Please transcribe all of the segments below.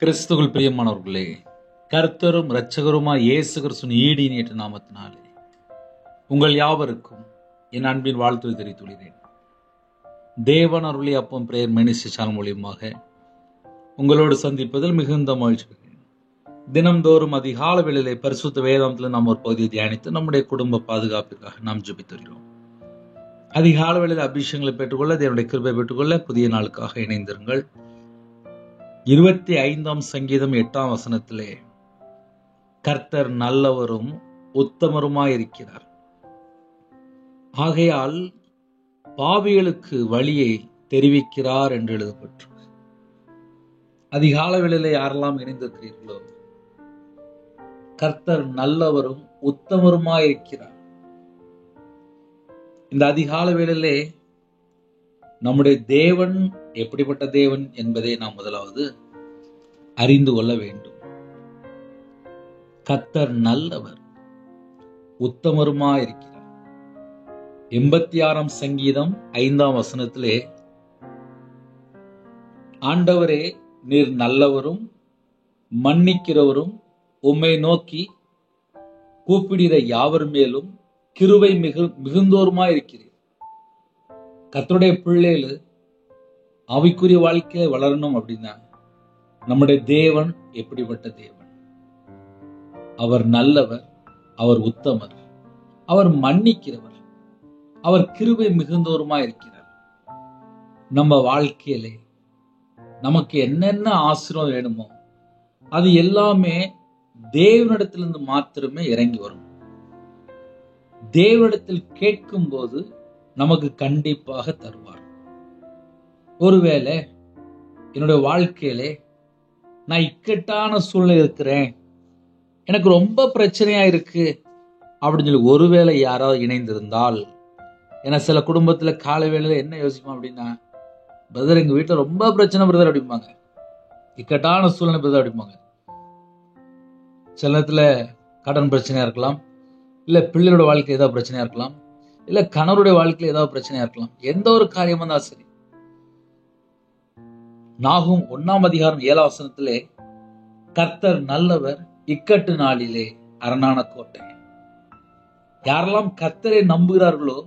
கிறிஸ்துவுக்குள் பிரியமானவர்களே, கர்த்தரும் இரட்சகருமாய் இயேசு கிறிஸ்துவின் ஈடு இணையற்ற நாமத்தினாலே உங்கள் யாவருக்கும் என் அன்பின் வாழ்த்துவை தெரிவித்துள்ளேன். தேவன் அருளிய அப்பம் பிரேயர் மினிஸ்ட்ரி சேனல் மூலியமாக உங்களோடு சந்திப்பதில் மிகுந்த மகிழ்ச்சி கொள்கிறேன். தினம்தோறும் அதிகால வேளையிலே பரிசுத்த வேதாந்தத்தில் நாம் ஒரு பகுதியை தியானித்து நம்முடைய குடும்ப பாதுகாப்பிற்காக நாம் ஜெபித்து வருகிறோம். அதிகால வேளையில் அபிஷேகங்களை பெற்றுக்கொள்ள, தேவனுடைய கிருபை பெற்றுக்கொள்ள புதிய நாளுக்காக இணைந்திருங்கள். 25ஆம் சங்கீதம் 8ஆம் வசனத்திலே கர்த்தர் நல்லவரும் உத்தமருமாயிருக்கிறார், ஆகையால் பாவிகளுக்கு வழியை தெரிவிக்கிறார் என்று எழுதப்பட்டிருக்கு. அதிகால வேளையிலே யாரெல்லாம் இணைந்திருக்கிறீர்களோ, கர்த்தர் நல்லவரும் உத்தமருமாயிருக்கிறார். இந்த அதிகால வேளையிலே நம்முடைய தேவன் எப்படிப்பட்ட தேவன் என்பதை நாம் முதலாவது அறிந்து கொள்ள வேண்டும். கர்த்தர் நல்லவர், உத்தமருமாயிருக்கிறார். 86ஆம் சங்கீதம் 5ஆம் வசனத்திலே, ஆண்டவரே நீர் நல்லவரும் மன்னிக்கிறவரும், உம்மை நோக்கி கூப்பிடுகிற யாவர் மேலும் கிருபை மிகுந்தோருமாயிருக்கிறீர். கர்த்தருடைய பிள்ளைகள் ஆவிக்குரிய வாழ்க்கையை வளரணும் அப்படின்னா நம்முடைய தேவன் எப்படிப்பட்ட தேவன்? அவர் நல்லவர், அவர் உத்தமர், அவர் மன்னிக்கிறவர், அவர் கிருபை மிகுந்தோருமா இருக்கிறார். நம்ம வாழ்க்கையிலே நமக்கு என்னென்ன ஆசீர்வாதம் வேணுமோ அது எல்லாமே தேவனிடத்திலிருந்து மாத்திரமே இறங்கி வரும். தேவனிடத்தில் கேட்கும் போது நமக்கு கண்டிப்பாக தருவார். ஒருவேளை என்னுடைய வாழ்க்கையிலே நான் இக்கட்டான சூழ்நிலை இருக்கிறேன், எனக்கு ரொம்ப பிரச்சனையா இருக்கு அப்படின்னு சொல்லி ஒருவேளை யாராவது இணைந்திருந்தால், ஏன்னா சில குடும்பத்துல காலை வேளையில என்ன யோசிப்போம் அப்படின்னா, பிரதர் எங்க வீட்டுல ரொம்ப பிரச்சனை பிரதர் அப்படிம்பாங்க, இக்கட்டான சூழ்நிலை பிரதர் அப்படிம்பாங்க. சில நேரத்துல கடன் பிரச்சனையா இருக்கலாம், இல்ல பிள்ளையோட வாழ்க்கை ஏதாவது பிரச்சனையா இருக்கலாம், இல்ல கணவருடைய வாழ்க்கையில ஏதாவது பிரச்சனையா இருக்கலாம். எந்த ஒரு காரியமா தான் சரி, நாகும் 1ஆம் அதிகாரம் 7ஆம் வசனத்திலே கர்த்தர் நல்லவர், இக்கட்டு நாளிலே அரணான கோட்டை. யாரெல்லாம் கர்த்தரை நம்புகிறார்களோ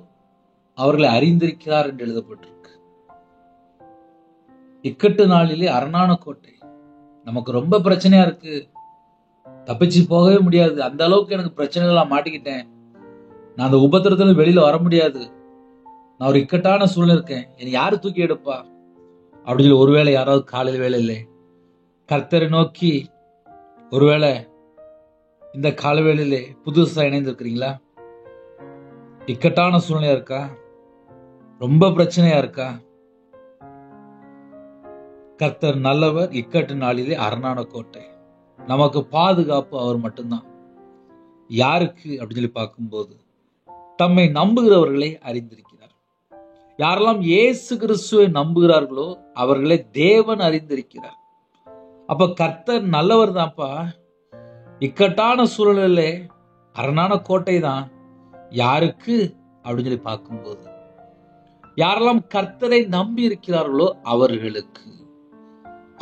அவர்களை அறிந்திருக்கிறார் என்று எழுதப்பட்டிருக்கு. இக்கட்டு நாளிலே அரணான கோட்டை. நமக்கு ரொம்ப பிரச்சனையா இருக்கு, தப்பிச்சு போகவே முடியாது, அந்த அளவுக்கு எனக்கு பிரச்சனைகள் மாட்டிக்கிட்டேன், நான் அந்த உபத்திரத்துல வெளியில வர முடியாது, நான் ஒரு இக்கட்டான சூழ்நிலை இருக்கேன், என்னை யாரு தூக்கி எடுப்பா அப்படின்னு ஒருவேளை யாராவது காலையில் வேலை இல்லை கர்த்தரை நோக்கி ஒருவேளை இந்த கால வேளையிலே புதுசா இணைந்திருக்கிறீங்களா? இக்கட்டான சூழ்நிலையா இருக்கா? ரொம்ப பிரச்சனையா இருக்கா? கர்த்தர் நல்லவர், இக்கட்டு நாளிலே அரணான கோட்டை. நமக்கு பாதுகாப்பு அவர் மட்டும்தான். யாருக்கு அப்படின்னு சொல்லி பார்க்கும்போது தம்மை நம்புகிறவர்களை அறிந்திருக்கிறார். யாரெல்லாம் இயேசு கிறிஸ்துவை நம்புகிறார்களோ அவர்களை தேவன் அறிந்திருக்கிறார். அப்ப கர்த்தர் நல்லவர் தான்ப்பா. இக்கட்டான சூழலில் அரணான கோட்டை தான். யாருக்கு அப்படின்னு சொல்லி பார்க்கும்போது யாரெல்லாம் கர்த்தரை நம்பி இருக்கிறார்களோ அவர்களுக்கு.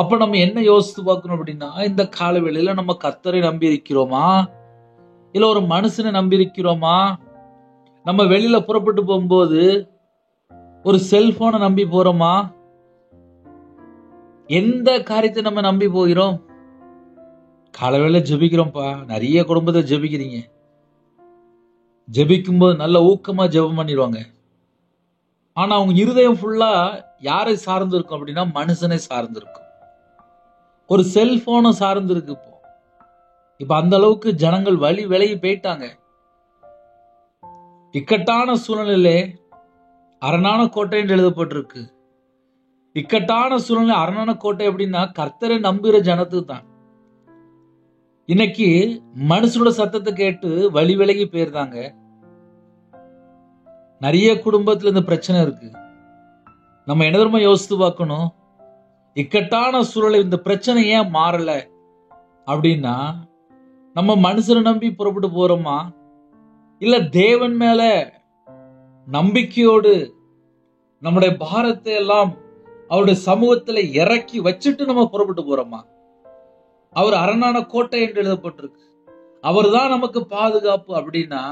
அப்ப நம்ம என்ன யோசித்து பார்க்கணும் அப்படின்னா, இந்த கால வேளையில நம்ம கர்த்தரை நம்பி இருக்கிறோமா, இல்ல ஒரு மனுஷனை நம்பி இருக்கிறோமா? நம்ம வெளியில புறப்பட்டு போகும்போது ஒரு செல்போனை நம்பி போறோமா? எந்த காரியத்தை நம்ம நம்பி போகிறோம்? காலவேளை ஜெபிக்கிறோம்ப்பா, நிறைய குடும்பத்தை ஜெபிக்கிறீங்க, ஜெபிக்கும் போது நல்ல ஊக்கமா ஜெபம் பண்ணிடுவாங்க. ஆனா அவங்க இருதயம் ஃபுல்லா யாரை சார்ந்து இருக்கும் அப்படின்னா, மனுஷனை சார்ந்து இருக்கும், ஒரு செல்போனை சார்ந்து இருக்கு. இப்ப அந்த அளவுக்கு ஜனங்கள் வழி விலகி போயிட்டாங்க. இக்கட்டான சூழ்நிலையிலே அரணான கோட்டை என்று எழுதப்பட்டிருக்கு. இக்கட்டான சூழ்நிலை அரணான கோட்டை அப்படின்னா கர்த்தரை நம்புகிற ஜனத்துக்கு தான். இன்னைக்கு மனுஷனோட சத்தத்தை கேட்டு வழி விலகி போயிருந்தாங்க. நிறைய குடும்பத்துல இந்த பிரச்சனை இருக்கு. நம்ம என்ன தெரியுமா யோசித்து பார்க்கணும், இக்கட்டான சூழலை இந்த பிரச்சனை ஏன் மாறல அப்படின்னா, நம்ம மனுஷனை நம்பி புறப்பட்டு போறோமா, இல்ல தேவன் மேல நம்பிக்கையோடு நம்முடைய பாரத்தை எல்லாம் அவருடைய சமூகத்துல இறக்கி வச்சுட்டு நம்ம புறப்பட்டு போறோமா? அவர் அரணான கோட்டை என்று எழுதப்பட்டிருக்கு. அவர் தான் நமக்கு பாதுகாப்பு அப்படின்னா,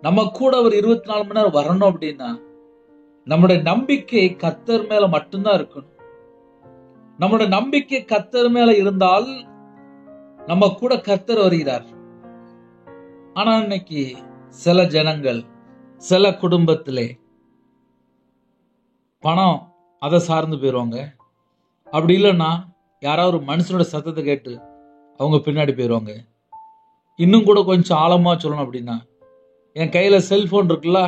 நம்ம கூட அவர் 24 மணி நேரம் வரணும் அப்படின்னா, நம்முடைய நம்பிக்கை கர்த்தர் மேல மட்டும்தான் இருக்கணும். நம்முடைய நம்பிக்கை கர்த்தர் மேல இருந்தால் நம்ம கூட கர்த்தர் வருகிறார். ஆனா இன்னைக்கு சில ஜனங்கள், சில குடும்பத்திலே பணம் அதை சார்ந்து போயிருவாங்க. அப்படி இல்லைன்னா யாராவது ஒரு மனுஷனோட சத்தத்தை கேட்டு அவங்க பின்னாடி போயிருவாங்க. இன்னும் கூட கொஞ்சம் ஆழமா சொல்லணும் அப்படின்னா, என் கையில செல்போன் இருக்குல்ல,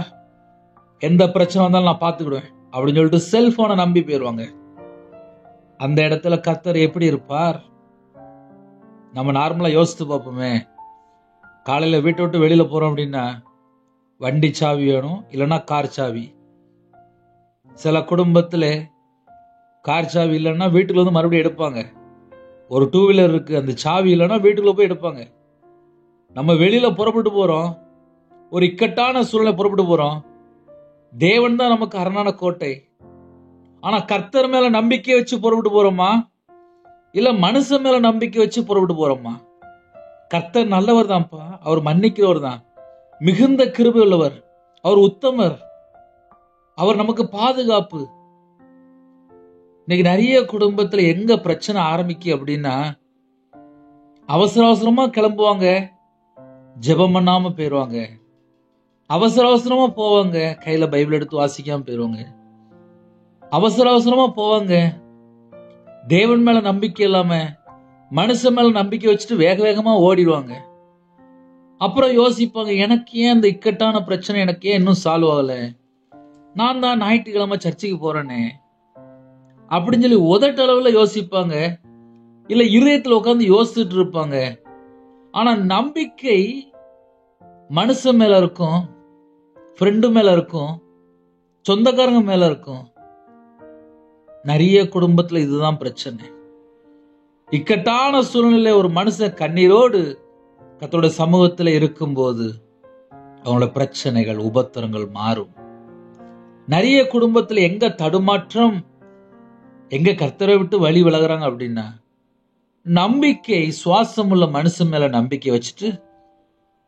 எந்த பிரச்சனை வந்தாலும் நான் பார்த்துக்கிடுவேன் அப்படின்னு சொல்லிட்டு செல்போனை நம்பி போயிருவாங்க. அந்த இடத்துல கர்த்தர் எப்படி இருப்பார்? நம்ம நார்மலா யோசித்து பார்ப்போமே. காலையில வீட்டை விட்டு வெளியில போறோம் அப்படின்னா வண்டி சாவி வேணும், இல்லைன்னா கார் சாவி. சில குடும்பத்துல கார் சாவி இல்லைன்னா வீட்டுக்குள்ள வந்து மறுபடியும் எடுப்பாங்க. ஒரு 2 வீலர் இருக்கு, அந்த சாவி இல்லைன்னா வீட்டுக்குள்ள போய் எடுப்பாங்க. நம்ம வெளியில புறப்பட்டு போறோம், ஒரு இக்கட்டான சூழ்நிலை புறப்பட்டு போறோம். தேவன் தான் நமக்கு அரணான கோட்டை. ஆனா கர்த்தர் மேல நம்பிக்கை வச்சு புறப்பட்டு போறோமா, இல்ல மனுஷன் மேல நம்பிக்கை வச்சு புறப்பட்டு போறோமா? கர்த்தர் நல்லவர் தான்ப்பா, அவர் மன்னிக்கிறவர் தான், மிகுந்த கிருபை உள்ளவர், அவர் உத்தமர், அவர் நமக்கு பாதுகாப்பு. இன்னைக்கு நிறைய குடும்பத்துல எங்க பிரச்சனை ஆரம்பிக்கு அப்படின்னா, அவசர அவசரமா கிளம்புவாங்க, ஜெபம் பண்ணாம போயிருவாங்க. அவசர அவசரமா போவாங்க, கையில பைபிள் எடுத்து வாசிக்காம போயிருவாங்க. அவசர அவசரமா போவாங்க, தேவன் மேல நம்பிக்கை இல்லாம மனுஷன் மேல நம்பிக்கை வச்சுட்டு வேக வேகமா ஓடிடுவாங்க. அப்புறம் யோசிப்பாங்க, எனக்கு ஏன் இந்த இக்கட்டான பிரச்சனை எனக்கு ஏன் இன்னும் சால்வ் ஆகல, நான் தான் ஞாயிற்றுக்கிழமை சர்ச்சுக்கு போறேனே அப்படின்னு சொல்லி உதட்டளவுல யோசிப்பாங்க, இல்ல இருதயத்துல உட்கார்ந்து யோசிச்சுட்டு இருப்பாங்க. ஆனா நம்பிக்கை மனுஷன் மேல இருக்கும், ஃப்ரெண்டு மேல இருக்கும், சொந்தக்காரங்க மேல இருக்கும். நிறைய குடும்பத்துல இதுதான் பிரச்சனை. இக்கட்டான சூழ்நிலை ஒரு மனுஷன் கண்ணீரோடு கர்த்தருடைய சமூகத்துல இருக்கும்போது அவங்களோட பிரச்சனைகள், உபத்திரங்கள் மாறும். நிறைய குடும்பத்துல எங்க தடுமாற்றம், எங்க கர்த்தரை விட்டு வழி விலகுறாங்க அப்படின்னா, நம்பிக்கை சுவாசம் உள்ள மனுஷன் மேல நம்பிக்கை வச்சுட்டு,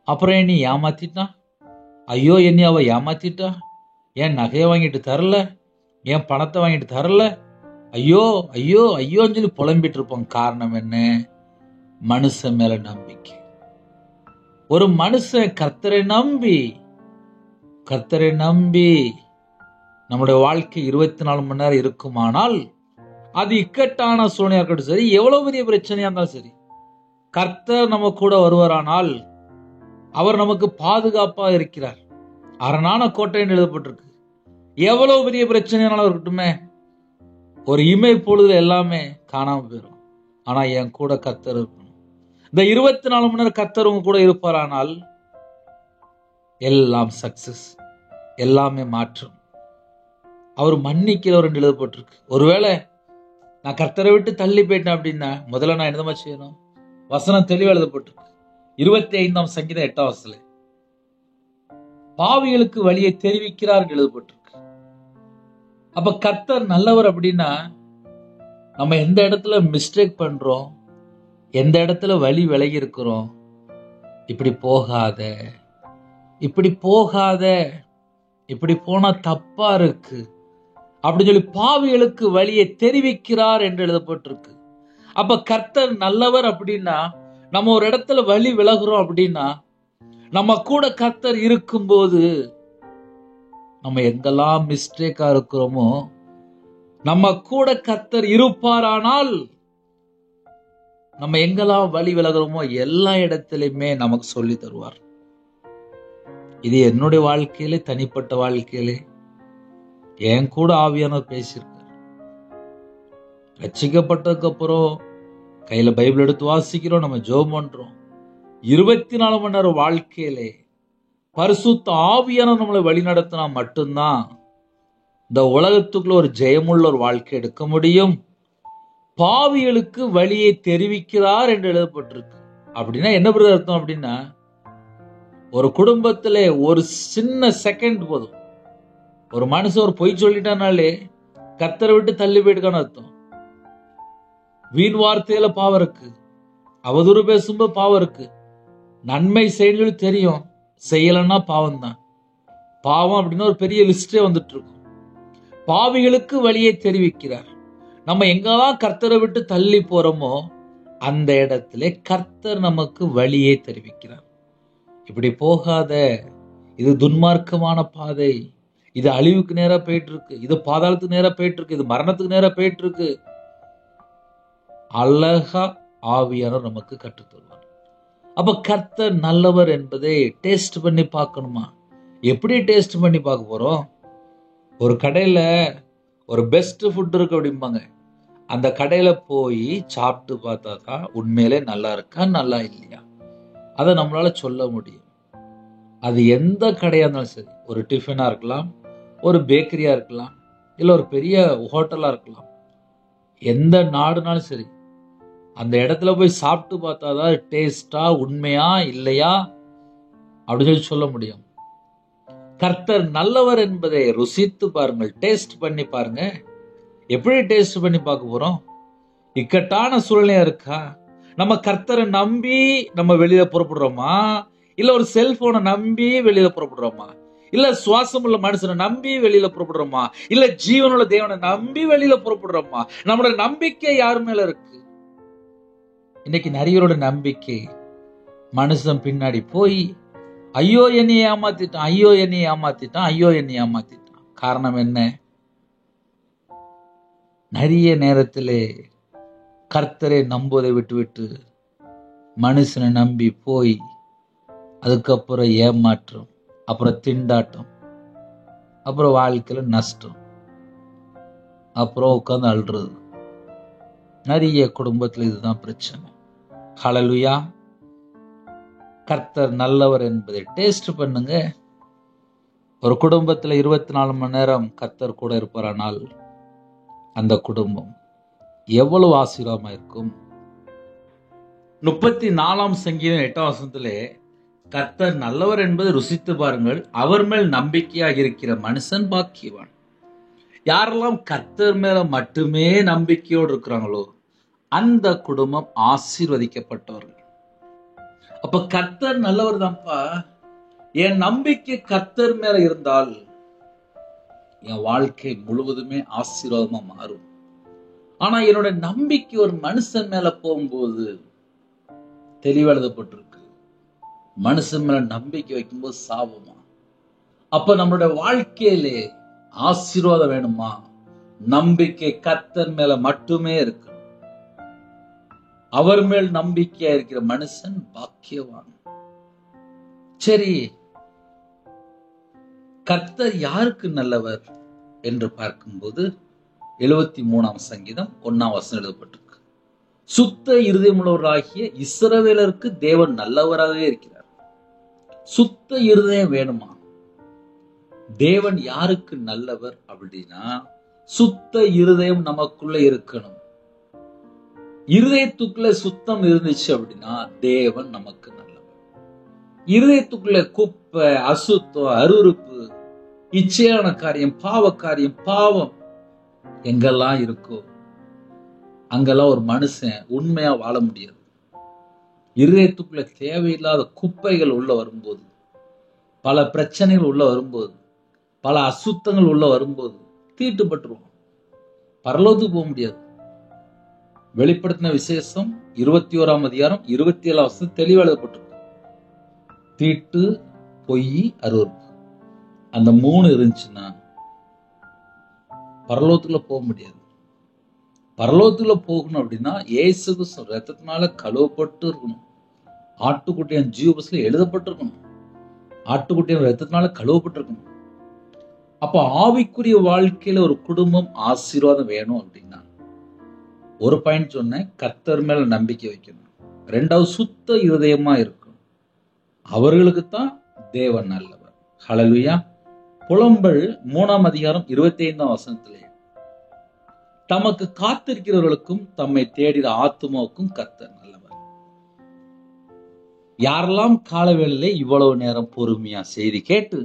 அப்புறம் நீ ஏமாத்திட்டான், ஐயோ என்னை அவ ஏமாத்திட்டா, என் நகையை வாங்கிட்டு தரல, என் பணத்தை வாங்கிட்டு தரல, ஐயோ ஐயோ ஐயோன்னு சொல்லி புலம்பிட்டு இருப்போம். காரணம் என்ன? மனுஷன் மேல நம்பிக்கை. ஒரு மனுஷன் கர்த்தரை நம்பி நம்முடைய வாழ்க்கை 24 மணி நேரம் இருக்குமானால், அது இக்கட்டான சூழ்நிலையா இருக்கட்டும் சரி, எவ்வளவு பெரிய பிரச்சனையா இருந்தாலும் சரி, கர்த்தர் நம்ம கூட வருவாரானால் அவர் நமக்கு பாதுகாப்பா இருக்கிறார். அரணான கோட்டைன்னு எழுதப்பட்டிருக்கு. எவ்வளவு பெரிய பிரச்சனையானாலும் இருக்கட்டுமே, ஒரு இமை பொழுதுல எல்லாமே காணாம போயிடும். ஆனா என் கூட கர்த்தர் இருக்கணும். இந்த 24 மணி நேரம் கர்த்தர் உங்க கூட இருப்பாரானால் எல்லாம் சக்சஸ், எல்லாமே மாற்றம். அவர் மன்னிக்கிறவர் என்று எழுதப்பட்டிருக்கு. ஒருவேளை நான் கர்த்தரை விட்டு தள்ளி போயிட்டேன் அப்படின்னா முதல்ல நான் என்னமா செய்யணும்? வசனம் தெளிவா எழுதப்பட்டிருக்கு. 25ஆம் சங்கீதம் 8ஆம் வசனத்துல, பாவிகளுக்கு வழியை தெரிவிக்கிறார் எழுதப்பட்டிருக்கு. அப்ப கர்த்தர் நல்லவர் அப்படின்னா, நம்ம எந்த இடத்துல மிஸ்டேக் பண்றோம், எந்த இடத்துல வழி விலகி இருக்கிறோம், இப்படி போகாத, இப்படி போனா தப்பா இருக்கு அப்படின்னு சொல்லி பாவிகளுக்கு வழியை தெரிவிக்கிறார் என்று எழுதப்பட்டிருக்கு. அப்ப கர்த்தர் நல்லவர் அப்படின்னா, நம்ம ஒரு இடத்துல வழி விலகுறோம் அப்படின்னா, நம்ம கூட கர்த்தர் இருக்கும்போது நம்ம எங்கெல்லாம் மிஸ்டேக்கா இருக்கிறோமோ, நம்ம கூட கர்த்தர் இருப்பாரானால் நம்ம எங்கெல்லாம் வழி விலகுறோமோ எல்லா இடத்திலுமே நமக்கு சொல்லி தருவார். இது என்னுடைய வாழ்க்கையிலே, தனிப்பட்ட வாழ்க்கையிலே என் கூட ஆவியானவர் பேசியிருக்கார். ரட்சிக்கப்பட்டதுக்கு அப்புறம் கையில பைபிள் எடுத்து வாசிக்கிறோம், நம்ம ஜெபம் பண்றோம். 24 மணி நேரம் வாழ்க்கையிலே பரிசுத்த ஆவியானவர் நம்மளை வழி நடத்தினா மட்டும்தான் இந்த உலகத்துக்குள்ள ஒரு ஜெயமுள்ள ஒரு வாழ்க்கை எடுக்க முடியும். பாவிகளுக்கு வழியை தெரிவிக்கிறார் என்று எழுதப்பட்டிருக்கு. அப்படின்னா என்ன பிரதர் அர்த்தம் அப்படின்னா, ஒரு குடும்பத்திலே ஒரு சின்ன செகண்ட் போதும், ஒரு மனுஷன் ஒரு பொய் சொல்லிட்டானாலே கர்த்தரை விட்டு தள்ளி போயிட்டுக்கான அர்த்தம். வீண் வார்த்தையில பாவம் இருக்கு, அவதூறு பேசும்போது பாவம் இருக்கு, நன்மை செய்யணும்னு தெரியும், செய்யலன்னா பாவம் தான். பாவம் அப்படின்னு ஒரு பெரிய லிஸ்டே வந்துட்டு இருக்கும். பாவிகளுக்கு வழியை தெரிவிக்கிறார். நம்ம எங்கெல்லாம் கர்த்தரை விட்டு தள்ளி போறோமோ அந்த இடத்துல கர்த்தர் நமக்கு வழியை தெரிவிக்கிறார். இப்படி போகாத, இது துன்மார்க்கமான பாதை, இது அழிவுக்கு நேரா போயிட்டு இருக்கு, இது பாதாளத்துக்கு நேரா போயிட்டு இருக்கு, இது மரணத்துக்கு நேரா போயிட்டு இருக்கு. அழகா ஆவியானவர் நமக்கு கற்றுத் தருவார். அப்ப கர்த்தர் நல்லவர் என்பதை டேஸ்ட் பண்ணி பார்க்கணுமா? எப்படி டேஸ்ட் பண்ணி பார்க்க போறோம்? ஒரு கடையில ஒரு பெஸ்ட் ஃபுட் இருக்கு அப்படிம்பாங்க. அந்த கடையில போய் சாப்பிட்டு பார்த்தா தான் உண்மையிலே நல்லா இருக்கா நல்லா இல்லையா அதை நம்மளால சொல்ல முடியும். அது எந்த கடையா இருந்தாலும் சரி, ஒரு டிஃபனா இருக்கலாம், ஒரு பேக்கரியா இருக்கலாம், இல்ல ஒரு பெரிய ஹோட்டலா இருக்கலாம், எந்த நாடுனாலும் சரி, அந்த இடத்துல போய் சாப்பிட்டு பார்த்தாதான் டேஸ்டா உண்மையா இல்லையா அப்படின்னு சொல்ல முடியும். கர்த்தர் நல்லவர் என்பதை ருசித்து பாருங்கள், டேஸ்ட் பண்ணி பாருங்க. எப்படி டேஸ்ட் பண்ணி பார்க்க போறோம்? இக்கட்டான சூழ்நிலையா இருக்கா? நம்ம கர்த்தரை நம்பி நம்ம வெளியில புறப்படுறோமா, இல்ல ஒரு செல்போனை நம்பி வெளியில புறப்படுறோமா, இல்ல சுவாசம் உள்ள மனுஷனை நம்பி வெளியில புறப்படுறோமா, இல்ல ஜீவனுள்ள தேவனை நம்பி வெளியில புறப்படுறோமா? நம்மளோட நம்பிக்கை யார் மேல இருக்கு? இன்னைக்கு நிறையரோட நம்பிக்கை மனுஷன் பின்னாடி போய் ஐயோ என்னை ஏமாத்திட்டான், ஐயோ என்னை ஏமாத்திட்டான், ஐயோ என்னை ஏமாத்திட்டான். காரணம் என்ன? நிறைய நேரத்திலே கர்த்தரை நம்புவதை விட்டு மனுஷனை நம்பி போய் அதுக்கப்புறம் ஏமாற்றம், அப்புறம் திண்டாட்டம், அப்புறம் வாழ்க்கையில நஷ்டம், அப்புறம் உட்கார்ந்து அழுறது. நிறைய குடும்பத்துல இதுதான் பிரச்சனை. ஹல்லேலூயா. கர்த்தர் நல்லவர் என்பதை டேஸ்ட் பண்ணுங்க. ஒரு குடும்பத்துல 24 மணி நேரம் கர்த்தர் கூட இருப்பாரானால் அந்த குடும்பம் எவ்வளவு ஆசீர்வாதமா இருக்கும். 34ஆம் சங்கீதம் 8ஆம் வசனத்திலே கர்த்தர் நல்லவர் என்பதை ருசித்து பாருங்கள், அவர் மேல் நம்பிக்கையாக இருக்கிற மனுஷன் பாக்கியவான். யாரெல்லாம் கர்த்தர் மேல மட்டுமே நம்பிக்கையோடு இருக்கிறாங்களோ அந்த குடும்பம் ஆசீர்வதிக்கப்பட்டவர்கள். அப்ப கர்த்தர் நல்லவர் தான்ப்பா, என் நம்பிக்கை கர்த்தர் மேல இருந்தால் என் வாழ்க்கை முழுவதுமே ஆசீர்வாதமா மாறும். ஆனா என்னோட நம்பிக்கை ஒரு மனுஷன் மேல போகும்போது தெளிவெழுதப்பட்டிருக்கு, மனுஷன் மேல நம்பிக்கை வைக்கும்போது சாபமா. அப்ப நம்மளோட வாழ்க்கையிலே ஆசீர்வாதம் வேணுமா? நம்பிக்கை கர்த்தர் மேல மட்டுமே இருக்கு. அவர் மேல் நம்பிக்கையா இருக்கிற மனுஷன் பாக்கியவான். சரி, கர்த்தர் யாருக்கு நல்லவர் என்று பார்க்கும்போது 73ஆம் சங்கீதம் 1ஆம் வசனம் எழுதப்பட்டிருக்கு. சுத்த இருதயமுள்ளவராகிய இஸ்ரவேலருக்கு தேவன் நல்லவராகவே இருக்கிறார். சுத்த இருதயம் வேணுமா? தேவன் யாருக்கு நல்லவர் அப்படின்னா சுத்த இருதயம் நமக்குள்ள இருக்கணும். இருதயத்துக்குள்ள சுத்தம் இருந்துச்சு அப்படின்னா தேவன் நமக்கு நல்லவர். இருதயத்துக்குள்ள குப்பை, அசுத்தம், அருவருப்பு, இச்சையான காரியம், பாவம் எங்கெல்லாம் இருக்கோ அங்கெல்லாம் ஒரு மனுஷன் உண்மையா வாழ முடியாது. இருதயத்துக்குள்ள தேவையில்லாத குப்பைகள் உள்ள வரும்போது, பல பிரச்சனைகள் உள்ள வரும்போது, பல அசுத்தங்கள் உள்ள வரும்போது தீட்டுப்பட்டுருவோம், பரலோகத்துக்கு போக முடியாது. வெளிப்படுத்தின விசேஷம் 21ஆம் அதிகாரம் 27ஆம் வசனம் தெளிவாக எழுதப்பட்டிருக்கு. தீட்டு, பொய், அருவருப்பு, அந்த 3 இருந்துச்சுன்னா பரலோகத்துக்குள்ள போக முடியாது. பரலோகத்துக்குள்ள போகணும் அப்படின்னா இயேசு கிறிஸ்து ரத்தத்தினால கழுவப்பட்டு இருக்கணும். ஆட்டுக்குட்டியின் ஜீவபுஸ்தகத்துல எழுதப்பட்டிருக்கணும். ஆட்டுக்குட்டியின் ரத்தத்தினால கழுவப்பட்டிருக்கணும். அப்ப ஆவிக்குரிய வாழ்க்கையில ஒரு குடும்பம் ஆசீர்வாதம் வேணும் அப்படின்னா ஒரு பாயிண்ட் சொன்னேன், கர்த்தர் மேல நம்பிக்கை வைக்கணும். 2வது சுத்த இருதயமா இருக்கணும். அவர்களுக்கு தான் தேவன் நல்லவர். ஹல்லேலூயா. புலம்பல் 3ஆம் அதிகாரம் 25ஆம் வசனத்திலே தமக்கு காத்திருக்கிறவர்களுக்கும் தம்மை தேடிற ஆத்துமாவுக்கும் கர்த்தர் நல்லவர். யாரெல்லாம் காலவேளையிலே இவ்வளவு நேரம் பொறுமையா செய்தி கேட்டு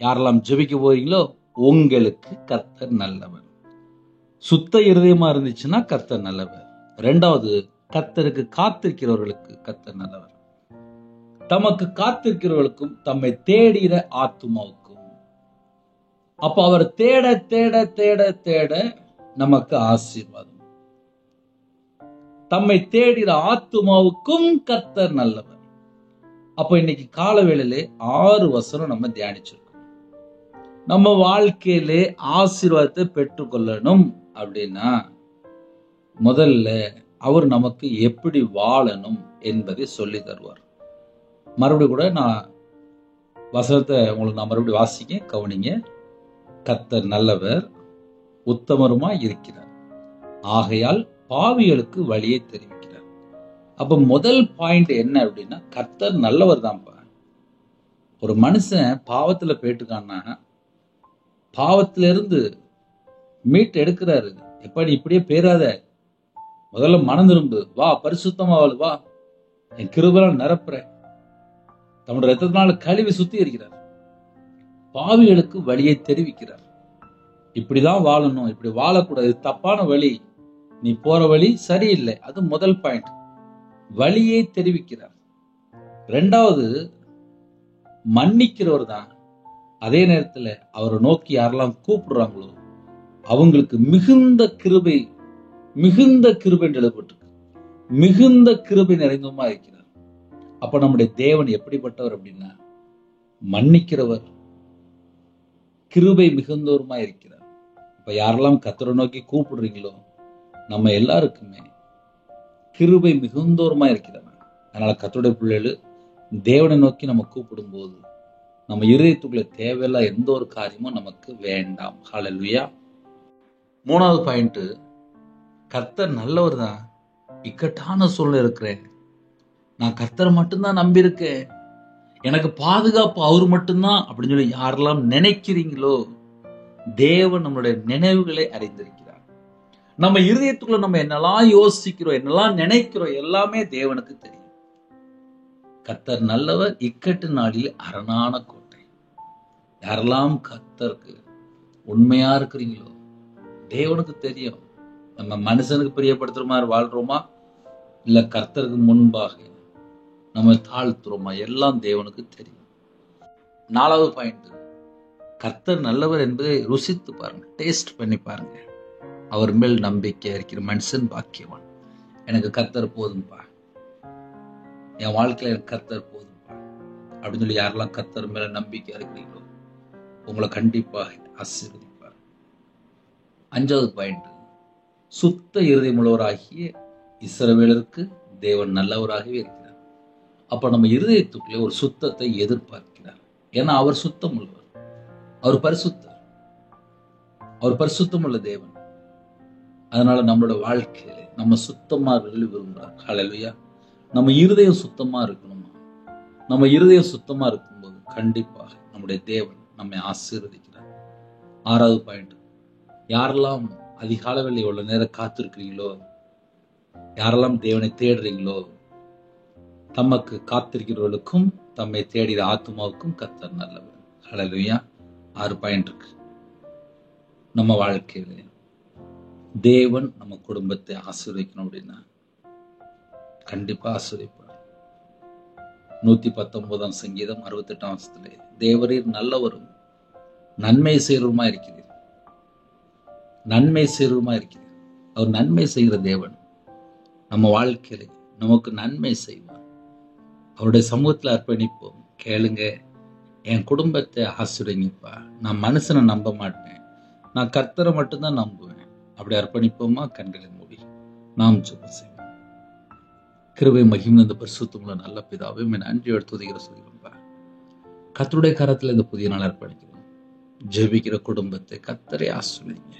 யாரெல்லாம் ஜெபிக்க போறீங்களோ உங்களுக்கு கர்த்தர் நல்லவர். சுத்த இருதயமா இருந்துச்சுன்னா கர்த்தர் நல்லவர். இரண்டாவது, கர்த்தருக்கு காத்திருக்கிறவர்களுக்கு கர்த்தர் நல்லவர். தமக்கு காத்திருக்கிறவர்களுக்கும் தம்மை தேடுகிற ஆத்துமாவுக்கும். அப்ப அவர் தேட தேட தேட தேட நமக்கு ஆசீர்வாதம். தம்மை தேடுகிற ஆத்துமாவுக்கும் கர்த்தர் நல்லவர். அப்ப இன்னைக்கு கால வேளையிலே 6 வசனம் நம்ம தியானிச்சிருக்கோம். நம்ம வாழ்க்கையிலே ஆசீர்வாதத்தை பெற்றுக்கொள்ளணும் அப்படின்னா முதல்ல அவர் நமக்கு எப்படி வாழணும் என்பதை சொல்லி தருவார். மறுபடியும் கூட நான் வசனத்தை உங்களுக்கு நான் மறுபடியும் வாசிக்க கவனிங்க. கர்த்தர் நல்லவர், உத்தமருமாய் இருக்கிறார், ஆகையால் பாவிகளுக்கு வழியை தெரிவிக்கிறார். அப்ப முதல் பாயிண்ட் என்ன அப்படின்னா, கர்த்தர் நல்லவர் தான்ப்பா. ஒரு மனுஷன் பாவத்துல போயிட்டுக்கான்னா பாவத்திலிருந்து மீட் எடுக்கிறாரு. எப்ப நீ இப்படியே பேராத, முதல்ல மனம் திரும்பு, வா பரிசுத்தமா வாழ், வா என் கிருபையால் நிரப்புற, தன்னோட ரத்தத்தினால கழுவி சுத்தி இருக்கிறார். பாவிகளுக்கு வழியை தெரிவிக்கிறார். இப்படிதான் வாழணும், இப்படி வாழக்கூடாது, தப்பான வழி, நீ போற வழி சரியில்லை. அது முதல் பாயிண்ட், வழியை தெரிவிக்கிறார். இரண்டாவது, மன்னிக்கிறவர் தான். அதே நேரத்துல அவரை நோக்கி யாரெல்லாம் கூப்பிடுறாங்களோ அவங்களுக்கு மிகுந்த கிருபை என்று எழுதப்பட்டிருக்கு. மிகுந்த கிருபை நிறைந்தமா இருக்கிறார். அப்ப நம்முடைய தேவன் எப்படிப்பட்டவர் அப்படின்னா, மன்னிக்கிறவர், கிருபை மிகுந்தவருமா இருக்கிறார். இப்ப யாரெல்லாம் கர்த்தரை நோக்கி கூப்பிடுறீங்களோ நம்ம எல்லாருக்குமே கிருபை மிகுந்தோருமா இருக்கிறார். அதனால கர்த்தருடைய பிள்ளைகள் தேவனை நோக்கி நம்ம கூப்பிடும் போது நம்ம இருதயத்துக்குள்ள தேவையில்ல எந்த ஒரு காரியமும் நமக்கு வேண்டாம். ஹல்லேலூயா. மூணாவது பாயிண்ட், கர்த்தர் நல்லவர் தான். இக்கட்டான சூழ்நிலை இருக்கிறேன், நான் கர்த்தரை மட்டும்தான் நம்பி இருக்கேன், எனக்கு பாதுகாப்பு அவர் மட்டும்தான் அப்படின்னு சொல்லி யாரெல்லாம் நினைக்கிறீங்களோ தேவன் நம்மளுடைய நினைவுகளை அறிந்திருக்கிறார். நம்ம இருதயத்துக்குள்ள நம்ம என்னெல்லாம் யோசிக்கிறோம், என்னெல்லாம் நினைக்கிறோம் எல்லாமே தேவனுக்கு தெரியும். கர்த்தர் நல்லவர், இக்கட்டு நாளில் அரணான கோட்டை. யாரெல்லாம் கர்த்தருக்கு உண்மையா இருக்கிறீங்களோ தேவனுக்கு தெரியும். நம்ம மனுஷனுக்கு பிரியப்படுத்துற மாதிரி வாழ்றோமா இல்ல கர்த்தருக்கு முன்பாக நம்ம தாழ்த்துறோமா, எல்லாம் தேவனுக்கு தெரியும். நாலாவது பாயிண்ட், கர்த்தர் நல்லவர் என்பதை ருசித்து பாருங்க, டேஸ்ட் பண்ணி பாருங்க. அவர் மேல் நம்பிக்கை இருக்கிற மனுஷன் பாக்கியவான். எனக்கு கர்த்தர் போதும்பா, என் வாழ்க்கையில எனக்கு கர்த்தர் போதும்பா அப்படின்னு சொல்லி யாரெல்லாம் கர்த்தர் மேல நம்பிக்கை இருக்கிறீங்களோ உங்களை கண்டிப்பாக ஆசீர்வதிப்பார். அஞ்சாவது பாயிண்ட், சுத்த இருதயம் உள்ளவராகிய இஸ்ரவேலருக்கு தேவன் நல்லவராகவே இருக்கிறார். அப்ப நம்ம இருதயத்துக்குள்ளே ஒரு சுத்தத்தை எதிர்பார்க்கிறார். ஏன்னா அவர் சுத்தம் உள்ளவர், அவர் பரிசுத்தர், அவர் பரிசுத்தம் உள்ள தேவன். அதனால நம்மளோட வாழ்க்கையில நம்ம சுத்தமா விரும்புகிறார். ஹல்லேலூயா. நம்ம இருதயம் சுத்தமா இருக்கணுமா? நம்ம இருதயம் சுத்தமா இருக்கும்போது கண்டிப்பாக நம்முடைய தேவன் நம்மை ஆசீர்வதிக்கிறார். ஆறாவது பாயிண்ட், யாரெல்லாம் அதிகாலையில் எவ்வளவு நேரம் காத்திருக்கிறீங்களோ, யாரெல்லாம் தேவனை தேடுறீங்களோ, தமக்கு காத்திருக்கிறவர்களுக்கும் தம்மை தேடிற ஆத்மாவுக்கும் கர்த்தர் நல்லவர். ஹல்லேலூயா. 6 பாயிண்ட் இருக்கு. நம்ம வாழ்க்கையில தேவன் நம்ம குடும்பத்தை ஆசீர்வதிக்கணும் அப்படின்னா கண்டிப்பா ஆசீர்வதிப்பார். 119 சங்கீதம் 68 தேவரீர் நல்லவரும் நன்மை செய்வருமா இருக்கிறீர், நன்மை செய்வருமா இருக்கிறீர். அவர் நன்மை செய்கிற தேவன். நம்ம வாழ்க்கையில நமக்கு நன்மை செய்வார். அவருடைய சமூகத்துல அர்ப்பணிப்போம். கேளுங்க, என் குடும்பத்தை ஆசீர்வதிங்கப்பா, நான் மனுஷனை நம்ப மாட்டேன், நான் கர்த்தரை மட்டும்தான் நம்புவேன். அப்படி அர்ப்பணிப்போமா? கண்களை மூடி நாம் ஜெபம் செய்வோம். கிருபை மகிமை இந்த பரிசுத்தமுள்ள நல்ல பிதாவே, நன்றியோடு துதிக்கிற சொல்கிறோம்பா. கர்த்தருடைய கரத்துல இந்த புதிய நாள் அர்ப்பணிக்கிறோம். ஜெபிக்கிற குடும்பத்தை கர்த்தரை ஆசீர்வதிங்க.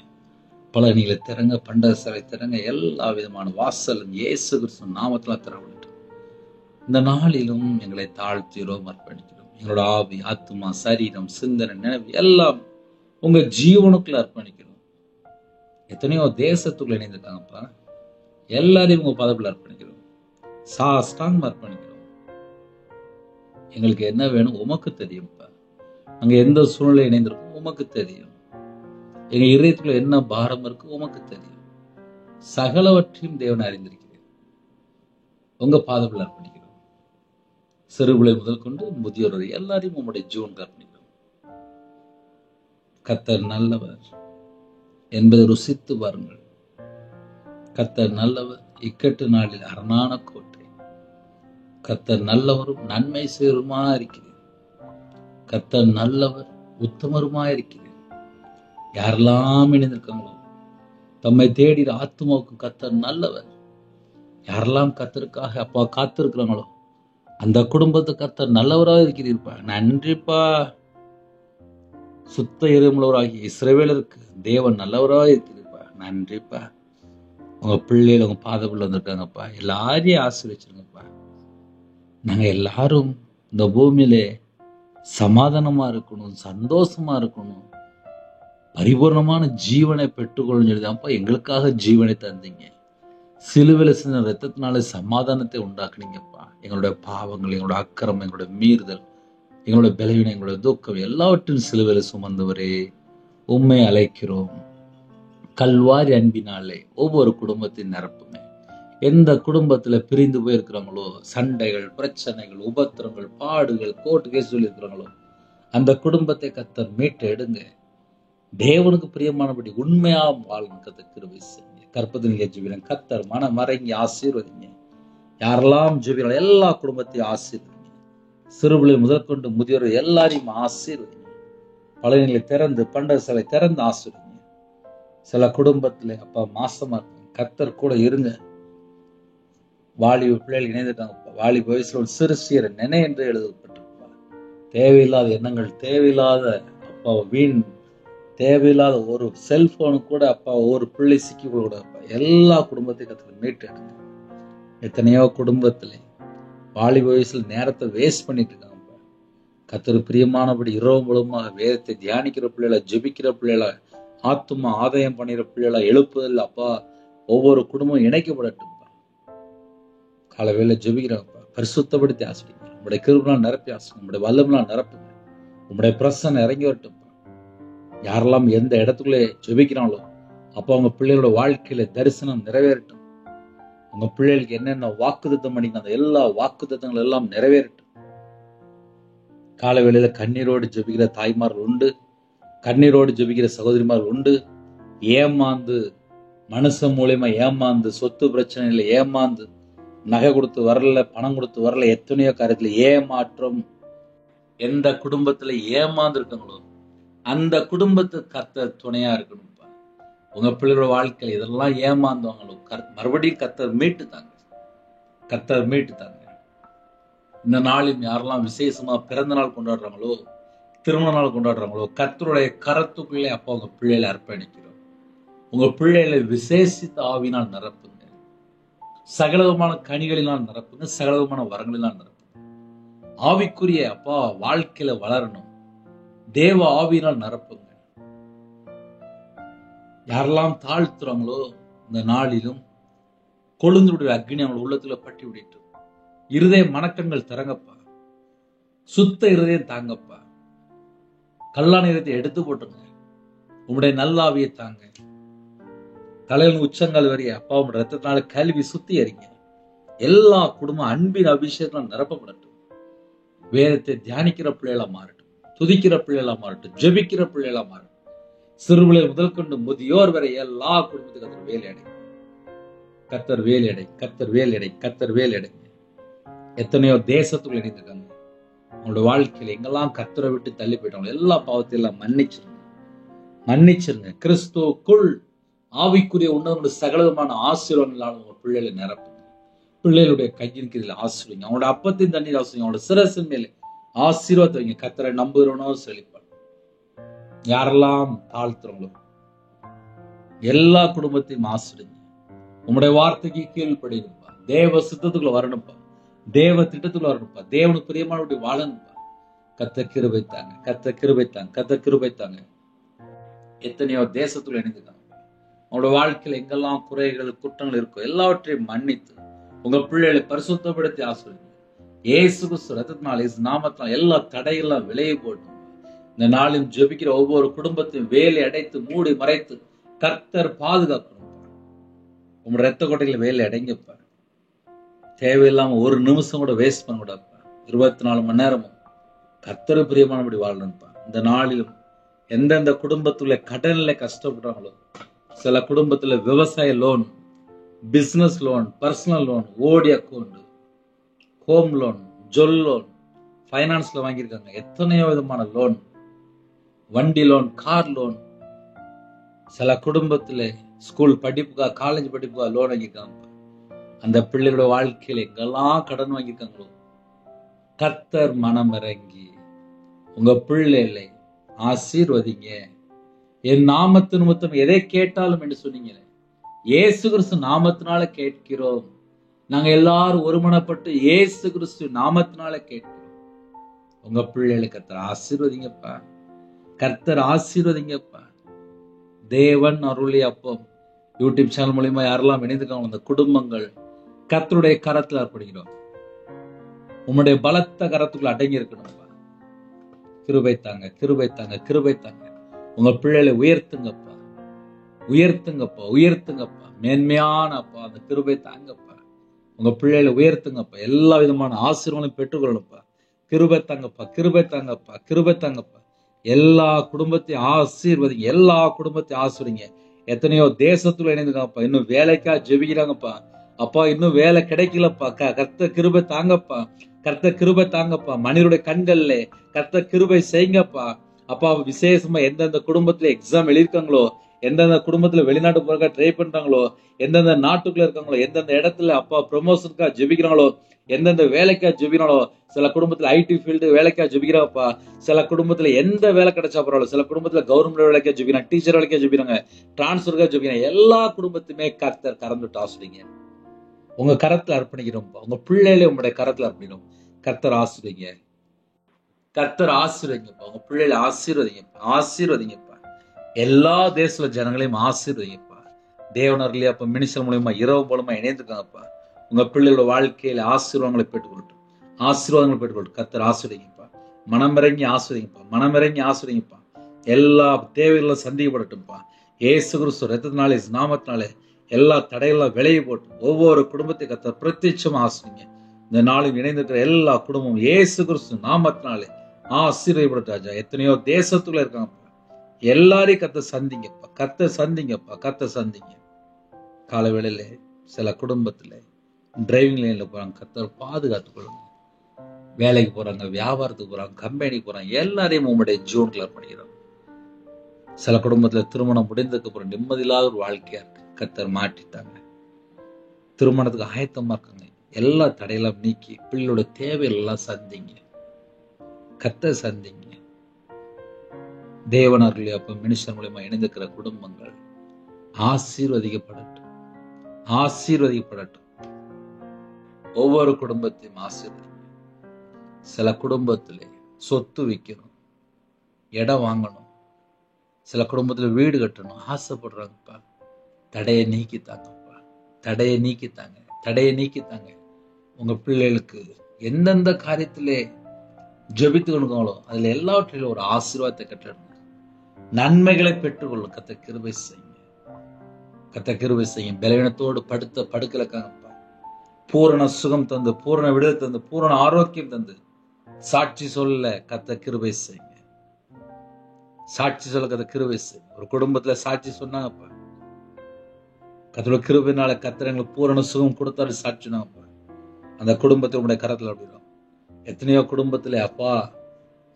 பலனிகளை திறங்க, பண்டகசாலை திறங்க, எல்லா விதமான வாசலும் இயேசு கிறிஸ்து நாமத்துல திறவிட்டோம். இந்த நாளிலும் எங்களை தாழ்த்திரோம், அர்ப்பணிக்கிறோம். எங்களோட ஆவி, ஆத்துமா, சரீரம், சிந்தனை, நினைவு எல்லாம் உங்க ஜீவனுக்குள்ள அர்ப்பணிக்கிறோம். எத்தனையோ தேசத்துக்குள்ள இணைந்திருக்காங்கப்பா, எல்லாரையும் உங்க பதவியில் அர்ப்பணிக்கிறோம். சாஷ்டாங்கமா அர்ப்பணிக்கிறோம். எங்களுக்கு என்ன வேணும் உமக்கு தெரியும்ப்பா. அங்க எந்த சூழ்நிலை இணைந்திருக்கும் உமக்கு தெரியும். எங்க இதயத்துக்குள்ள என்ன பாரம் இருக்கு உமக்கு தெரியும். சகலவற்றையும் தேவன் அறிந்திருக்கிறேன். உங்க பாதத்தில் அர்ப்பணிக்கிறோம். சிறுபிள்ளை முதல் கொண்டு முதியோர் வரை எல்லாரையும் உங்களுடைய ஜீவன் அர்ப்பணிக்கிறோம். கர்த்தர் நல்லவர் என்பதை ருசித்து பாருங்கள். கர்த்தர் நல்லவர், இக்கட்டு நாளில் அரணான கோட்டை. கர்த்தர் நல்லவரும் நன்மை செய்வருமா இருக்கிறேன். கர்த்தர் நல்லவர், உத்தமருமா இருக்கிறேன். யாரெல்லாம் இணைந்திருக்காங்களோ, தம்மை தேடி ஆத்துமாவுக்கு கர்த்தர் நல்லவர். யாரெல்லாம் கர்த்தருக்காக அப்பா காத்திருக்கிறாங்களோ, அந்த குடும்பத்துக்கு கர்த்தர் நல்லவராக இருக்கிறீர்ப்பா. நன்றிப்பா. சுத்த இருமுள்ளவராகிய இஸ்ரவேலருக்கு தேவன் நல்லவராக இருக்கிறீர்ப்பா. நன்றிப்பா. உங்க பிள்ளைகள் உங்க பாதப்புள்ள வந்திருக்காங்கப்பா. எல்லாரையும் ஆசீர்வச்சிருங்கப்பா. நாங்க எல்லாரும் இந்த பூமியிலே சமாதானமா இருக்கணும், சந்தோஷமா இருக்கணும், பரிபூர்ணமான ஜீவனை பெற்றுக்கொள்ளும் சொல்லிதான்ப்பா எங்களுக்காக ஜீவனை தந்தீங்க. சிலுவையில சின்ன ரத்தத்தினால சமாதானத்தை உண்டாக்குனீங்கப்பா. எங்களுடைய பாவங்கள், எங்களோட அக்கிரமம், எங்களுடைய மீறுதல், எங்களுடைய பலவீனம், எங்களுடைய துக்கம் எல்லாவற்றையும் சிலுவையில சுமந்தவரே உம்மை அழைக்கிறோம். கல்வாரி அன்பினாலே ஒவ்வொரு குடும்பத்தின் நிரப்புமே. எந்த குடும்பத்துல பிரிந்து போயிருக்கிறாங்களோ, சண்டைகள், பிரச்சனைகள், உபத்திரங்கள், பாடுகள், கோர்ட்டு கேஸ் சொல்லி இருக்கிறாங்களோ, அந்த குடும்பத்தை கர்த்தர் மீட்டு எடுங்க. தேவனுக்கு பிரியமானபடி உண்மையா வாழணும் கர்த்தர் கிருபை செய்யுங்க. கற்பதினிலே ஜெபிக்கிறேன். கர்த்தர் மனம் மறைங்கி ஆசீர்வதிங்க. யாரெல்லாம் ஜெபிக்கிறாங்களோ எல்லா குடும்பத்தையும் ஆசீர்வதிங்க. சிறுபிள்ளை முதற்கொண்டு முதியோர் எல்லாரையும் ஆசீர்வதிங்க. பழனிகளை திறந்து, பண்டக சாலை திறந்து ஆசீர்வதிங்க. சில குடும்பத்துல அப்பா மாசமா இருக்கு, கர்த்தர் கூட இருங்க. வாலிப பிள்ளைகள் இணைந்துட்டாங்கப்பா. வாலிப வயசுல ஒரு சிறு சீர நினை என்று எழுதப்பட்டிருப்பா. தேவையில்லாத எண்ணங்கள், தேவையில்லாத அப்பா வீண், தேவையில்லாத ஒரு செல்போனு கூட அப்பா ஒரு பிள்ளை சிக்கி கூடாப்பா. எல்லா குடும்பத்தையும் கர்த்தர் மீட்டு எடுங்க. எத்தனையோ குடும்பத்துல வாலிப வயசுல நேரத்தை வேஸ்ட் பண்ணிட்டு இருக்காங்கப்பா. கர்த்தர் பிரியமானபடி இரவு மூலமாக வேதத்தை தியானிக்கிற பிள்ளைகளை, ஜெபிக்கிற பிள்ளைகளை, ஆத்துமா ஆதாயம் பண்ணிற பிள்ளைகளை எழுப்புதல் அப்பா ஒவ்வொரு குடும்பம் இணைக்கப்படட்டும். காலவேளை ஜெபிக்கிறப்பா, பரிசுத்தப்படுத்தி ஆசிரிங்க. உங்களுடைய கிருபையால் நிரப்பி ஆசிரிங்க. உங்களுடைய வல்லமையால் நிரப்புங்க. உங்களுடைய பிரசன்னம் இறங்கி வரட்டும். யாரெல்லாம் எந்த இடத்துக்குள்ளே ஜெபிக்கிறாங்களோ அப்போ அவங்க பிள்ளைகளோட வாழ்க்கையில தரிசனம் நிறைவேறட்டும். உங்க பிள்ளைகளுக்கு என்னென்ன வாக்குத்தத்தம் பண்ணிங்க அந்த எல்லா வாக்குத்தத்தங்கள் எல்லாம் நிறைவேறட்டும். காலவேளையில கண்ணீரோடு ஜெபிக்கிற தாய்மார்கள் உண்டு, கண்ணீரோடு ஜெபிக்கிற சகோதரிமார்கள் உண்டு. ஏமாந்து, மனுஷன் மூலியமா ஏமாந்து, சொத்து பிரச்சனையில ஏமாந்து, நகை கொடுத்து வரல, பணம் கொடுத்து வரல, எத்தனையோ காரியத்துல ஏமாற்றம். எந்த குடும்பத்துல ஏமாந்து இருக்காங்களோ அந்த குடும்பத்துக்கு கர்த்தர் துணையா இருக்கணும்ப்பா. உங்க பிள்ளைகளோட வாழ்க்கையில இதெல்லாம் ஏமாந்தவங்களோ மறுபடியும் கர்த்தர் மீட்டு தாங்க. கர்த்தர் மீட்டு தாங்க. இந்த நாளில் யாரெல்லாம் விசேஷமா பிறந்த நாள் கொண்டாடுறாங்களோ, திருமண நாள் கொண்டாடுறாங்களோ, கர்த்தருடைய கரத்துக்குள்ளே அப்பா உங்க பிள்ளைகளை அர்ப்பணிக்கிறோம். உங்க பிள்ளைகளை விசேஷித்த ஆவினால் நிரப்புங்க. சகலவிதமான கனிகளினால் நிரப்புங்க. சகலவிதமான வரங்களினால் நிரப்புங்க. ஆவிக்குரிய அப்பா வாழ்க்கையில வளரணும். தேவ ஆவியினால் நிரப்புங்க. யாரெல்லாம் தாழ்த்துறாங்களோ இந்த நாளிலும் கொழுந்துடைய அக்னி அவங்க உள்ளத்துல பட்டி விடிட்டு இருதய மனக்கண்கள் திறங்கப்பா. சுத்த இருதயம் தாங்கப்பா. கல்லான இருதயத்தை எடுத்து போட்டுங்க. உங்களுடைய நல்லாவியை தாங்க. தலையில் உச்சங்கள் வரைய அப்பா உங்களுடைய ரத்தத்தினால கல்வி சுத்தி அறிங்க. எல்லா குடும்ப அன்பின் அபிஷேகம் நிரப்பப்படட்டும். வேதத்தை தியானிக்கிற பிள்ளைகளா மாறட்டும், துதிக்கிற பிள்ளைகளா மாறட்டும், ஜெபிக்கிற பிள்ளைகளா மாறட்டும். சிறுபிள்ளை முதல் கொண்டு முதியோர் வரை எல்லா குடும்பத்துக்கு கர்த்தர் வேலை அடை, கர்த்தர் வேலை அடை, கர்த்தர் வேலை அடை, கர்த்தர் வேலை அடை. எத்தனையோ தேசத்துக்குள்ள இணைந்திருக்காங்க. அவங்களோட வாழ்க்கையில எங்கெல்லாம் கர்த்தரை விட்டு தள்ளி போயிட்டாங்க எல்லா பாவத்தையும் மன்னிச்சிருங்க. மன்னிச்சிருங்க. கிறிஸ்துவுக்குள் ஆவிக்குரிய உணவு சகலமான ஆசீர்வாதங்களால் உங்க பிள்ளைகளை நிரப்புங்க. பிள்ளைகளுடைய கையின் கீழில் ஆசீர்வதிங்க. அவங்களோட அப்பத்தின் தண்ணீர் ஆசீர்வதிங்க. அவங்களோட சிரசின் மேலே ஆசீர்வாதம் வைங்க. கர்த்தரை நம்புகிறவனோ செழிப்பான். யாரெல்லாம் தாழ்த்துறவங்களோ எல்லா குடும்பத்தையும் ஆசீர்வதிங்க. உங்களுடைய வார்த்தைக்கு கீழ்ப்படிங்கப்பா. தேவ சித்தத்துக்குள்ள வரணும்ப்பா. தேவ திட்டத்துக்குள்ள வரணும்ப்பா. தேவனுக்கு பிரியமானபடி வாழணும்ப்பா. கர்த்தர் கிருபை தாங்க, கர்த்தர் கிருபை தாங்க, கர்த்தர் கிருபை தாங்க. எத்தனையோ தேசத்துல இணைந்துட்டாங்க. உங்களோட வாழ்க்கையில எங்கெல்லாம் குறைகள், குற்றங்கள் இருக்கோ எல்லாவற்றையும் மன்னித்து உங்க பிள்ளைகளை பரிசுத்தப்படுத்தி ஆசீர்வதிங்க. இயேசு கிறிஸ்து ரத்தத்தினால், இயேசு நாமத்தினால் எல்லா தடையெல்லாம் விலகி போட்டு இந்த நாளில் ஜெபிக்கிற ஒவ்வொரு குடும்பத்தையும் வேலை அடைத்து மூடி மறைத்து கர்த்தர் பாதுகாக்கணும். உங்களோட ரத்த கொட்டைகளை வேலை அடைங்கப்பா. தேவையில்லாம ஒரு நிமிஷம் கூட வேஸ்ட் பண்ண கூடாதுப்பா. 24 மணி நேரமும் கர்த்தர் பிரியமானபடி வாழணும்ப்பா. இந்த நாளிலும் எந்தெந்த குடும்பத்துல கடன்ல கஷ்டப்படுறாங்களோ, சில குடும்பத்துல விவசாய loan, business loan, personal loan, ஓடி அக்கௌண்ட், ஹோம் லோன், ஜொல் லோன், ஃபைனான்ஸ்ல வாங்கியிருக்காங்க. எத்தனையோ விதமான லோன், வண்டி லோன், கார் லோன். சில குடும்பத்துல ஸ்கூல் படிப்புக்கா, காலேஜ் படிப்புக்கா லோன் வாங்கியிருக்காங்க. அந்த பிள்ளைகளோட வாழ்க்கையில எங்கெல்லாம் கடன் வாங்கியிருக்காங்களோ, கர்த்தர் மனம் இறங்கி உங்க பிள்ளைகளை ஆசீர்வதிங்க. என் நாமத்து நிமித்தம் எதை கேட்டாலும் என்று சொன்னீங்களே, இயேசு கிறிஸ்து நாமத்தினால கேட்கிறோம். நாங்க எல்லாரும் ஒருமனப்பட்டு இயேசு கிறிஸ்து நாமத்தினால கேட்கிறோம். உங்க பிள்ளைகளை கர்த்தர் ஆசீர்வதிங்கப்பா. கர்த்தர் ஆசீர்வதிங்கப்பா. தேவன் அருளி அப்பம் யூடியூப் சேனல் மூலியமா யாரெல்லாம் இணைந்துக்காங்க, அந்த குடும்பங்கள் கர்த்தருடைய கரத்துல அர்ப்பணிக்கிறோம். உம்முடைய பலத்த கரத்துக்குள்ள அடங்கி இருக்கணும்ப்பா. கிருபை தாங்க, கிருபை தாங்க, கிருபை தாங்க. உங்க பிள்ளைகளை உயர்த்துங்கப்பா, உயர்த்துங்கப்பா, உயர்த்துங்கப்பா. மேன்மையான அப்பா அந்த கிருபை தாங்கப்பா. உங்க பிள்ளைகளை உயர்த்துங்கப்பா. எல்லா விதமான ஆசீர்வாதம் பெற்றுக்கொள்ளணும்ப்பா. கிருபை தாங்கப்பா, கிருபை தாங்கப்பா, கிருபை தாங்கப்பா. எல்லா குடும்பத்தையும் ஆசீர்வதிங்க, எல்லா குடும்பத்தையும் ஆசீர்வதிங்க. எத்தனையோ தேசத்துல இணைந்துக்காங்கப்பா. இன்னும் வேலைக்கா ஜெபிக்கிறாங்கப்பா. அப்பா இன்னும் வேலை கிடைக்கலப்பா. கர்த்தர் கிருபை தாங்கப்பா, கர்த்தர் கிருபை தாங்கப்பா. மனிதருடைய கண்கள்ல கர்த்தர் கிருபை செய்யுங்கப்பா. அப்பா விசேஷமா எந்தெந்த குடும்பத்துல எக்ஸாம் எழுதிருக்காங்களோ, எந்தெந்த குடும்பத்துல வெளிநாட்டு போறக்கா ட்ரை பண்றாங்களோ, எந்தெந்த நாட்டுக்குள்ள இருக்காங்களோ, எந்தெந்த இடத்துல அப்பா ப்ரொமோஷனுக்கா ஜெபிக்கிறாங்களோ, எந்தெந்த வேலைக்கா ஜெபிக்கிறாங்களோ, சில குடும்பத்துல ஐடி ஃபீல்டு வேலைக்கா ஜெபிக்கிறாப்பா. சில குடும்பத்துல எந்த வேலை கிடைச்சா பரவாயில்ல, சில குடும்பத்துல கவர்மெண்ட் வேலைக்கா ஜெபிக்கிறாங்க, டீச்சர் வேலைக்கா ஜெபிக்கிறாங்க, டிரான்ஸ்பருக்கா ஜெபிக்கிறாங்க. எல்லா குடும்பத்தையுமே கர்த்தர் கறந்துட்டு ஆசிரியங்க. உங்க கரத்துல அர்ப்பணிக்கிறோம்ப்பா. உங்க பிள்ளைகளை உங்களுடைய கரத்துல அர்ப்பணிக்கிறோம். கர்த்தர் ஆசீர்வதிங்க, கர்த்தர் ஆசீர்வதிங்கப்பா. உங்க பிள்ளைகளை ஆசீர்வதிங்கப்பா, ஆசீர்வதிங்கப்பா. எல்லா தேச ஜனங்களையும் ஆசீர்வதிங்கப்பா. தேவனர்களே அப்ப மினிஸ்டர் மூலமா இரவு மூலமா இணைந்துருக்காங்கப்பா. உங்க பிள்ளைகளோட வாழ்க்கையில ஆசீர்வாதங்களை பெற்றுக்கொள்ளட்டும், ஆசீர்வாதங்களை பெற்றுக்கொள்ளட்டும். கர்த்தர் ஆசீர்வதிங்கப்பா. மனமிறங்கி ஆசீர்வதிங்கப்பா, மனமிறங்கி ஆசீர்வதிங்கப்பா. எல்லா தேவைகளும் சந்திக்கப்படட்டும்ப்பா. இயேசு கிறிஸ்து ரத்தத்தினாலே நாமத்தினாலே எல்லா தடையெல்லாம் விலகி போட்டு ஒவ்வொரு குடும்பத்தை கர்த்தர் பிரத்யட்சமா ஆசீர்வதிங்க. இந்த நாளில் இணைந்திருக்கிற எல்லா குடும்பமும் இயேசு கிறிஸ்து நாமத்தினாலே ஆசீர்வதிக்கப்படட்டும் ராஜா. எத்தனையோ தேசத்துல இருக்காங்கப்பா. எல்லாரையும் கர்த்தர் சந்திங்கப்பா, கர்த்தர் சந்திங்கப்பா, கர்த்தர் சந்திங்க. கால வேளையில சில குடும்பத்துல டிரைவிங் லைன்ல போறாங்க, கர்த்தர் பாதுகாத்துக் கொள்ளுங்க. வேலைக்கு போறாங்க, வியாபாரத்துக்கு போறாங்க, கம்பெனிக்கு போறாங்க, எல்லாரையும் உங்களுடைய ஜீவன்களை அர்ப்பணிக்கிறோம். சில குடும்பத்துல திருமணம் முடிந்ததுக்கு அப்புறம் நிம்மதியில்லாத ஒரு வாழ்க்கையா இருக்கு, கர்த்தர் மாற்றிட்டாங்க. திருமணத்துக்கு ஆயத்தமா இருக்காங்க, எல்லா தடையெல்லாம் நீக்கி பிள்ளையோட தேவையெல்லாம் சந்திங்க, கர்த்தர் சந்திங்க. தேவனர்களே அப்ப மினிஸ்டர் மூலமா இணைந்திருக்கிற குடும்பங்கள் ஆசீர்வதிக்கப்படட்டும், ஆசீர்வதிக்கப்படட்டும். ஒவ்வொரு குடும்பத்தையும் ஆசீர்வதிங்க. சில குடும்பத்திலே சொத்து விற்கணும், இடம் வாங்கணும், சில குடும்பத்துல வீடு கட்டணும் ஆசைப்படுறாங்கப்பா. தடையை நீக்கித்தாங்கப்பா, தடையை நீக்கித்தாங்க, தடையை நீக்கித்தாங்க. உங்க பிள்ளைகளுக்கு எந்தெந்த காரியத்திலே ஜெபித்து கொள்ளுங்களோ அதுல எல்லாவற்றிலும் ஒரு ஆசீர்வாதத்தை கட்டிடுங்க. நன்மைகளை பெற்றுக்கொள்ளும். கர்த்தர் கிருபை செய்யுங்க, கர்த்தர் கிருபை செய்யும். பலவீனத்தோடு படுத்த படுக்கலக்காங்கப்பா. பூரண சுகம் தந்து, பூரண விடுதலை தந்து, பூரண ஆரோக்கியம் தந்து சாட்சி சொல்ல கர்த்தர் கிருபை செய்யுங்க. சாட்சி சொல்ல கர்த்தர் கிருபை செய்யுங்க. ஒரு குடும்பத்துல சாட்சி சொன்னாங்கப்பா, கர்த்தருடைய கிருபையினால கர்த்தர் எங்களுக்கு பூரண சுகம் கொடுத்தாரு சாட்சினாங்கப்பா. அந்த குடும்பத்தை உங்களுடைய கரத்துல அப்படிடும். எத்தனையோ குடும்பத்துல அப்பா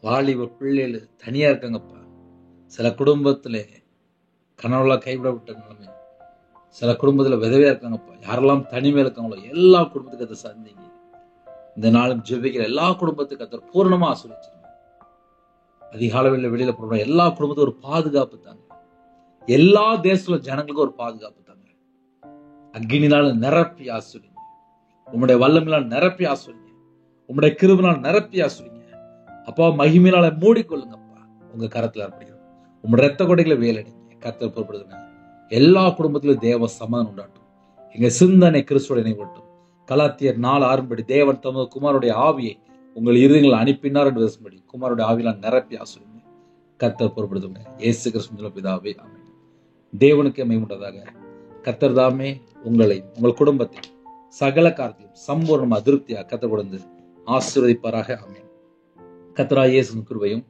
வாலிப பிள்ளைகள் தனியா இருக்காங்கப்பா. சில குடும்பத்துல கணவர்களால் கைவிடப்பட்ட நிலைமை, சில குடும்பத்துல விதவையா இருக்காங்கப்பா. யாரெல்லாம் தனிமையில இருக்காங்களோ எல்லா குடும்பத்துக்கு அதை சந்திங்க. இந்த நாளும் ஜெபிக்கிற எல்லா குடும்பத்துக்கு கர்த்தர் பூர்ணமா ஆசீர்வதிச்சிருங்க. அதிகாலையில் வெளியில போற எல்லா குடும்பத்துக்கும் ஒரு பாதுகாப்பு தாங்க. எல்லா தேசத்துல ஜனங்களுக்கும் ஒரு பாதுகாப்பு தாங்க. அக்கினினால நிரப்பி ஆசீர்வதிங்க. உம்முடைய வல்லமையால் நிரப்பி ஆசீர்வதிங்க. உம்முடைய கிருபையினால் நிரப்பி ஆசீர்வதிங்க. அப்பா மகிமையினால மூடிக்கொள்ளுங்கப்பா. உங்க கரத்துல அர்ப்பணிக்கிறோம். உம்முடைய ரத்த கொடைகளை வேலடிங்க. கர்த்தர் பொறுப்படுதுங்க. எல்லா குடும்பத்திலும் தேவ சமாதானம் உண்டாட்டும். எங்க சிந்தனை கிறிஸ்துவோட இணைவட்டும். கலாத்தியர் 4:6 தேவன் தமது குமாரனுடைய ஆவியை உங்கள் இருதயங்களை அனுப்பினார் என்று பேசும்படி குமாரனுடைய ஆவியால் நிரப்பி ஆசீர்வதிங்க. கர்த்தர் பொறுப்படுதுங்க. இயேசு கிறிஸ்து பிதாவே ஆமென். தேவனுக்கு மகிமை உண்டாதாக. கர்த்தர் தாமே உங்களை உங்கள் குடும்பத்தை சகல காரியத்தையும் சம்பூர்ண அதிருப்தியாக கர்த்தர் கொடுத்து ஆசீர்வதிப்பாராக. ஆமென். கர்த்தராகிய இயேசுவின் கிருபையும்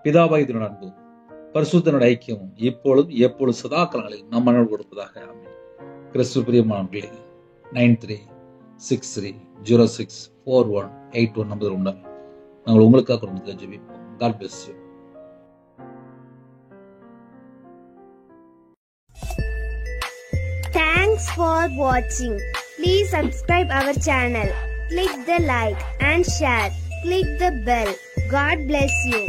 பிதாவாகிய அன்பும் பரிசுத்தனுடைய ஐக்கியமும் இப்பொழுதும் எப்பொழுது சதா காலங்களில் நம் மனோடு கொடுப்பதாக. ஆமென். கிறிஸ்து பிரியமானவர்களே, 9363064181 நம்பர் உண்டால் நாங்கள் உங்களுக்காக கொடுத்து ஜெபிப்போம். God bless you. Thanks for watching. Please subscribe our channel. Click the like and share. Click the bell. God bless you.